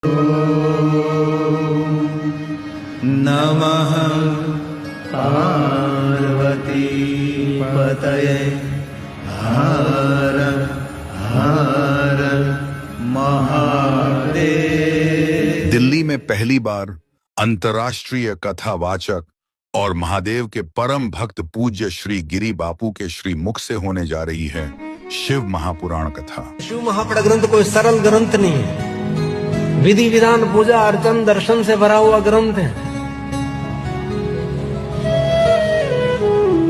नमः पार्वती पतये हर हर महादेव। दिल्ली में पहली बार अंतर्राष्ट्रीय कथावाचक और महादेव के परम भक्त पूज्य श्री गिरी बापू के श्री मुख से होने जा रही है शिव महापुराण कथा। शिव महापुराण ग्रंथ कोई सरल ग्रंथ नहीं है, विधि विधान पूजा अर्चन दर्शन से भरा हुआ ग्रंथ है,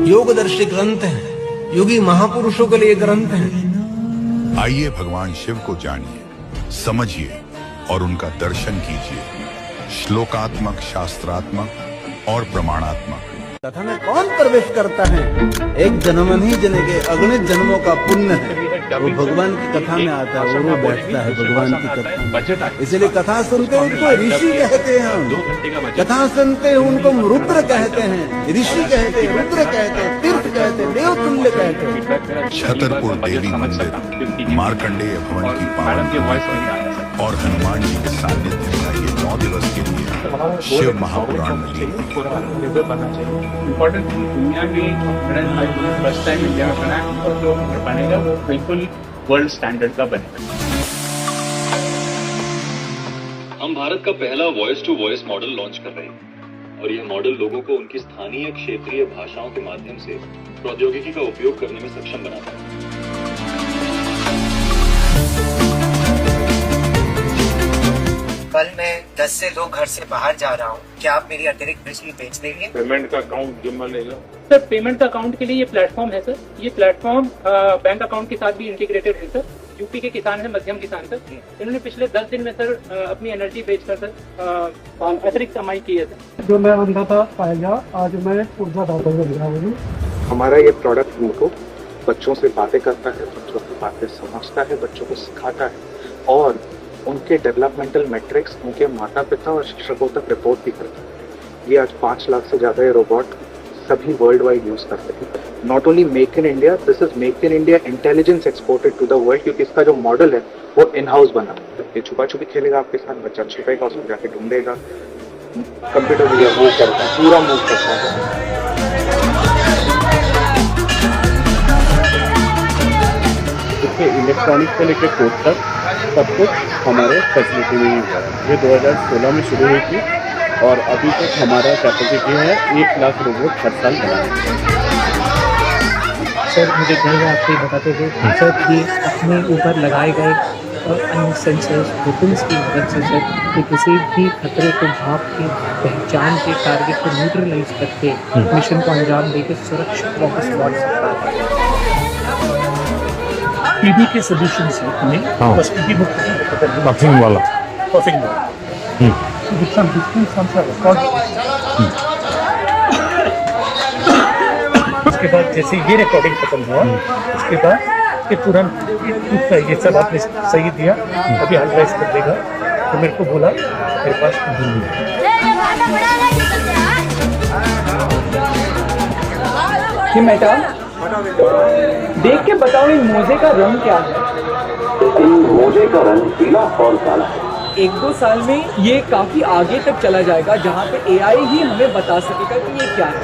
योगदर्शी ग्रंथ है, योगी महापुरुषों के लिए ग्रंथ है। आइए भगवान शिव को जानिए, समझिए और उनका दर्शन कीजिए। श्लोकात्मक, शास्त्रात्मक और प्रमाणात्मक। कथा में कौन प्रवेश करता है? एक जन्म नहीं जनेगे, अगणित जन्मों का पुण्य है, वो भगवान की कथा में आता है, वो बैठता है भगवान की कथा। इसलिए कथा सुनते हैं उनको ऋषि कहते हैं, हम कथा सुनते हैं उनको रुद्र कहते हैं, ऋषि कहते हैं, रुद्र कहते हैं, तीर्थ कहते हैं, देवतुल्य कहते हैं। छतरपुर देवी मंदिर, मार्कंडेय भवन की पावन और हनुमान जी के सानिध्य में ये 9 दिवस के लिए शिव महापुराण में इम्पोर्टेंट दुनिया में फर्स्ट टाइम इंडिया में बना है और जो बनेगा वो बिल्कुल वर्ल्ड स्टैंडर्ड का बनेगा। हम भारत का पहला voice to voice model launch कर रहे हैं और यह मॉडल लोगों को उनकी स्थानीय क्षेत्रीय भाषाओं के माध्यम से प्रौद्योगिकी का उपयोग करने में सक्षम बनाता है। कल मैं 10 से 2 घर से बाहर जा रहा हूँ, क्या आप मेरी अतिरिक्त बिजली बेच देंगे? पेमेंट का अकाउंट जिम्मा लेगा सर। पेमेंट अकाउंट के लिए ये प्लेटफॉर्म है सर। ये प्लेटफॉर्म बैंक अकाउंट के साथ भी इंटीग्रेटेड है सर। यूपी के किसान है, मध्यम किसान सर, इन्होंने पिछले 10 दिन में सर अपनी एनर्जी बेचकर सर अतिरिक्त कमाई की है सर। जो मैं बंदा था पाएगा, आज मैं ऊर्जा दाता बन गया हूँ। हमारा ये प्रोडक्ट उनको बच्चों से बातें करता है, बच्चों की बातें समझता है, बच्चों को सिखाता है और उनके डेवलपमेंटल मैट्रिक्स उनके माता पिता और शिक्षकों तक रिपोर्ट भी करता है। ये आज 5 लाख से ज़्यादा ये रोबोट सभी वर्ल्ड वाइड यूज़ करते हैं। Not only make in India, this is make in India intelligence exported to the world, क्योंकि इसका जो मॉडल है वो इन हाउस बना। ये छुपा छुपी खेलेगा आपके साथ, बच्चा छुपेगा, उसको जाके ढूंढेगा, कंप्यूटर में मूव करता है, पूरा मूव करता है। इलेक्ट्रॉनिक से लेकर कोड तक सब कुछ हमारे फैसिलिटी में ही हुआ है। ये 2016 में शुरू हुई थी और अभी तक हमारा कैपेसिटी है 1 लाख रोबोट हर साल बनाने। सर मुझे घर में आपको बताते थे सर, ये अपने ऊपर लगाए गए अन्य सेंसर्स वेपन्स की मदद से सर कि किसी भी खतरे को भाप के पहचान के टारगेट को न्यूट्रलाइज करके मिशन को अंजाम देकर सुरक्षित वापस लौट सकता है। पीबी के सोल्यूशन से हमें बस पीबी पफिंग वाला उसके बाद जैसे ये रिकॉर्डिंग खत्म हुआ, उसके बाद ये तुरंत ये सब आपने सही दिया, अभी एनालाइज कर देगा। तो मेरे को बोला मेरे पास ये मैडम देख के बताओ, ये मोजे का रंग क्या है? मोजे का रंग पीला और काला है। 1-2 साल में ये काफी आगे तक चला जाएगा, जहाँ पे AI ही हमें बता सकेगा कि ये क्या है।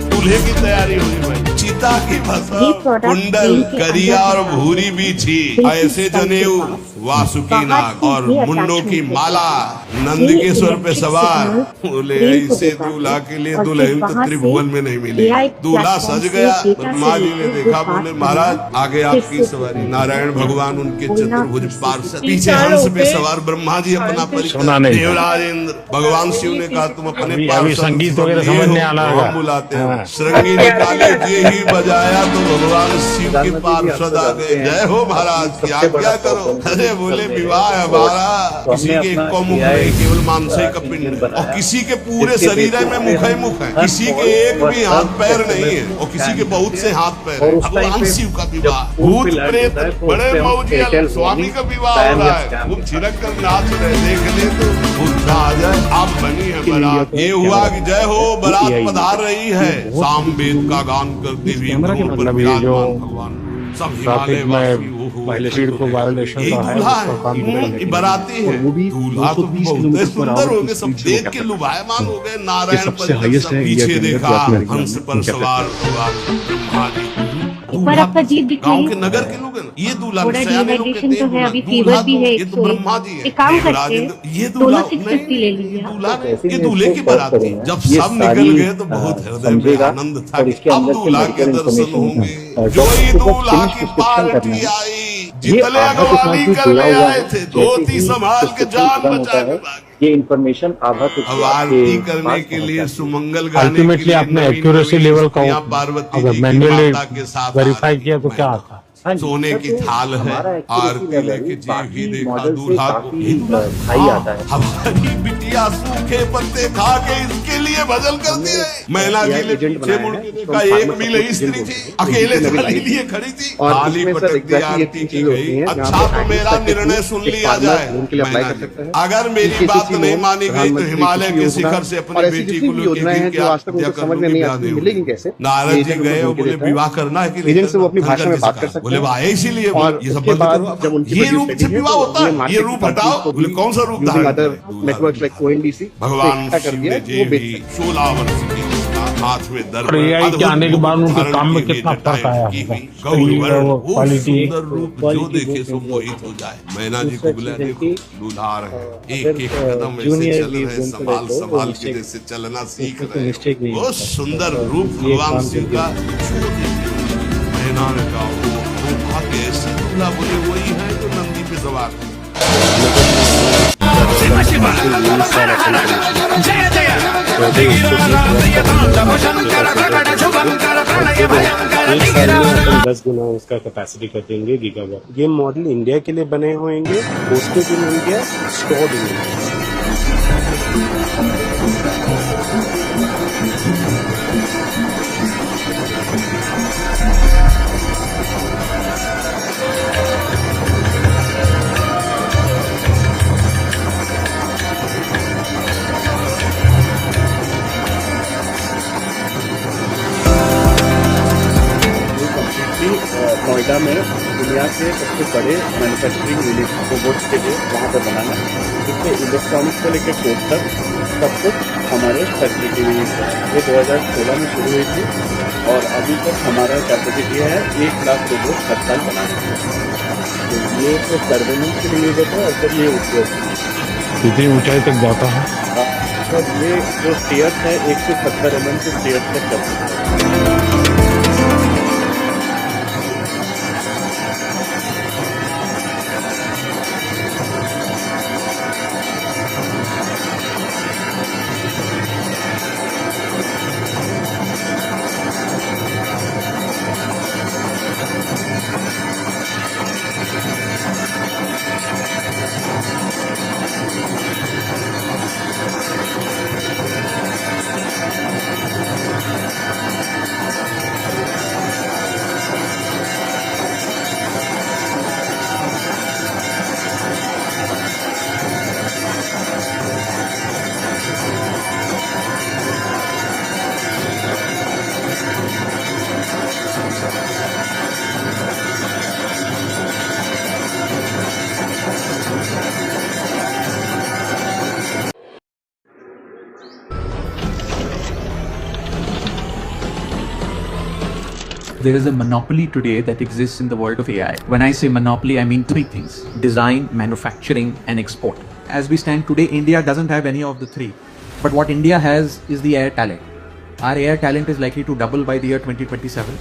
दूल्हे की तैयारी हुई भाई, चिता की भस्म, कुंडल, करिया और भूरी बीछी, ऐसे जनेऊ, वासुकी नाग और मुंडों की माला, नंद के स्वर पे सवार। बोले ऐसे दूल्हा के लिए दुल्हन तो त्रिभुवन में नहीं मिली। दूल्हा सज गया, ब्रह्मा जी ने देखा, बोले महाराज आगे आपकी सवारी। नारायण भगवान उनके चतुर्भुज पार्षद, पीछे हंस पे सवार ब्रह्मा जी अपना परिचय। देवराज इंद्र, भगवान शिव ने कहा तुम अपने संगीत वगैरह समझने आना बुलाते हो। श्रृंगी निकाले ये ही बजाया तो भगवान शिव के पार्षद आ गए। जय हो महाराज, क्या क्या करो। अरे बोले विवाह हमारा, किसी के एक को मुख है, केवल मांसई का पिंड, और किसी के पूरे शरीर में मुख है, किसी के एक भी हाथ पैर नहीं है और किसी के बहुत से हाथ पैर है। भगवान शिव का विवाह, भूत प्रेत बड़े मौजिया, स्वामी का विवाह हो रहा है, वो छिड़क कर नाच रहे, देख ले तो बुद्धा आ जाए। आप बनी है बारात, ये हुआ कि जय हो बारात पधार रही है, साम वेद का गान करते हुए भगवान। सब ट्रैफिक हिमालयवासी में स्पीड को वायलेशन यही का है दूल्हा उसका काम है, करने के लिए। बाराती है, दूल्हा तो बहुत सुंदर हो गए, सब देख के लुभायमान हो गए। नारायण पंडित सब पीछे देखा, हंस पर सवार हुआ ब्रह्मा जी। पर आपका जीत दिख गांव रही के नगर के लोग हैं ना, ये दूल्हा थोड़ा सयाने लोग कहते डिहाइड्रेशन तो है, हैं अभी दूल्हा फीवर भी है, ये तो ब्रह्मा जी है। एक काम करके राजेंद्र ये दोनों दूल्हा 650 ले लीजिए आप। दूल्हा नहीं, ये दूल्हे की बारात थी। जब सब निकल गए तो बहुत हृदय में आनंद था कि अब दूल्हा के दर्शन होंगे। जो ही दूल्हा की पार्टी आई, जितने अगवानी करने आए थे, धोती संभाल के जान बचा के ये इन्फॉर्मेशन आभा अब आरती करने के लिए सुमंगल गाने के अल्टीमेटली लिए आपने नवीन एक्यूरेसी नवीन लेवल का स्त्रियां पार्वती अगर जी की मैन्युअली माता के साथ वेरीफाई किया तो क्या आता? सोने की थाल है, आरती लेके जी भी देखा दूल्हा को। हाई आता है। हमारी बिटिया सूखे पत्ते खा के इसके लिए भजन करती है। मैना जी ने पीछे मुड़ के देखा, एक भी नहीं स्त्री थी, अकेले थाली लिए खड़ी थी, थाली पटक दी, आरती की गई। अच्छा तो मेरा निर्णय सुन लिया जाए, अगर मेरी बात नहीं मानी गई तो हिमालय के शिखर से अपनी बेटी को लेकर नारद जी गए और बोले विवाह करना है कि एजेंट से वो अपनी भाषा में बात कर सकते हैं। बोले भाई इसीलिए और ये सब उसके बंद बाद करो। जब उनकी ये रूप से विवाह होता है, ये रूप हटाओ। बोले कौन सा रूप धारण करें? नेटवर्क लाइक ONDC भगवान शिव ने जी भी 16 वर्ष की हाथ में दर्द और AI के आने के बाद उनके काम में कितना फर्क आया क्वालिटी रूप जो देखे सो मोहित हो जाए। मैना जी को बोला देखो दूल्हा है, एक एक कदम ऐसे चल रहे, संभाल संभाल के जैसे चलना सीख रहे हैं। बहुत सुंदर रूप भगवान शिव का। मैना ने कहा ऐसे दूल्हा बोले वही है जो नंदी पे सवार है। दस गुना उसका कैपेसिटी कर देंगे गीगावाट। ये मॉडल इंडिया के लिए बने होंगे, hosted in India, stored in India. Noida में दुनिया के सबसे बड़े मैन्युफैक्चरिंग यूनिट रोबोट्स के लिए वहाँ पर बनाना है, जिसमें इलेक्ट्रॉनिक्स से लेकर कोड तक सब कुछ हमारे फैसिलिटी में है। ये 2016 में शुरू हुई थी और अभी तक हमारा कैपेसिटी है 1 लाख रोबोट हर साल बनाने की। तो ये तो सर्वेलेंस के लिए यूज होता है और फिर ये उपयोग कितनी ऊंचाई तक जाता है? सर ये जो स्टेयर्स है 170 mm के स्टेयर्स तक चलता है। There is a monopoly today that exists in the world of AI. When I say monopoly, I mean 3 things: design, manufacturing, and export. As we stand today, India doesn't have any of the 3. But what India has is the air talent. Our air talent is likely to double by the year 2027.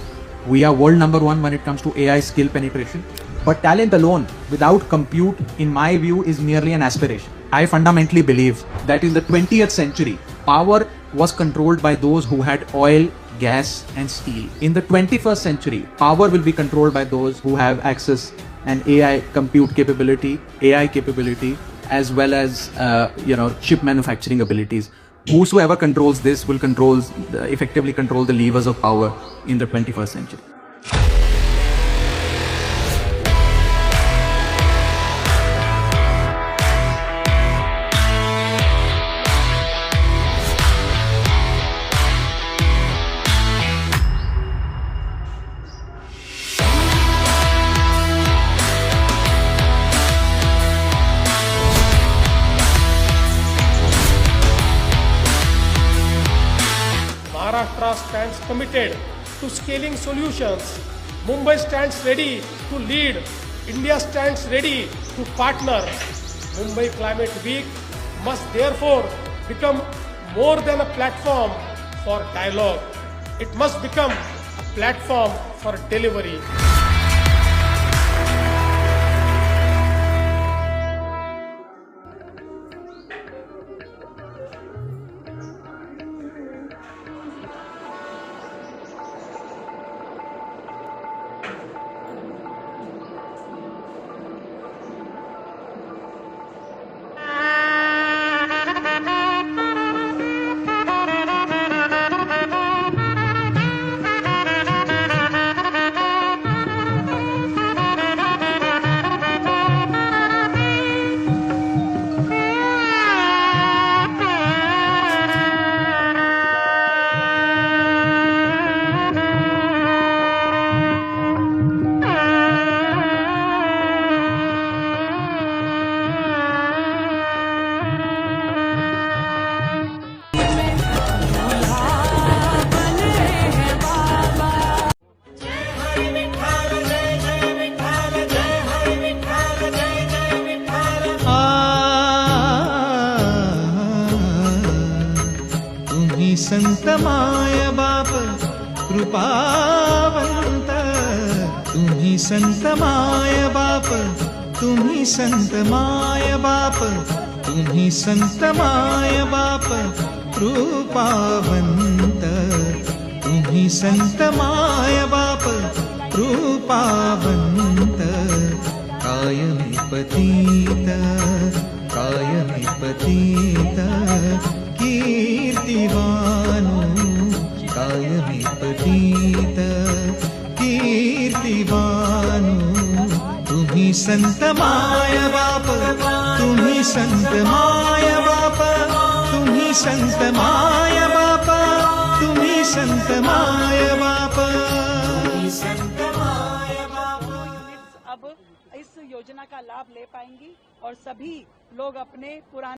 We are world number 1 when it comes to AI skill penetration. But talent alone, without compute, in my view, is merely an aspiration. I fundamentally believe that in the 20th century, power was controlled by those who had oil, gas and steel. In the 21st century, power will be controlled by those who have access and AI compute capability, AI capability, as well as chip manufacturing abilities. Whosoever controls this will effectively control the levers of power in the 21st century. stands committed to scaling solutions. Mumbai stands ready to lead. India stands ready to partner. Mumbai Climate Week must therefore become more than a platform for dialogue. It must become a platform for delivery. तुम्ही संत my बाप कृपावंत, तुम्ही संत my बाप, तुम्ही संत my बाप, तुम्ही संत my बाप कृपावंत, तुम्ही संत my बाप कृपावंत, कायमी पतित, कायमी पतित कीर्तिवानो, कायमी पतित कीर्तिवानो, तुम्ही संत माय बाप, तुम्ही संत माय बाप, तुम्ही संत माय बाप, तुम्ही संत माय बाप, तुम्ही संत माय बाप। अब इस योजना का लाभ ले पाएंगी और सभी लोग अपने पुराने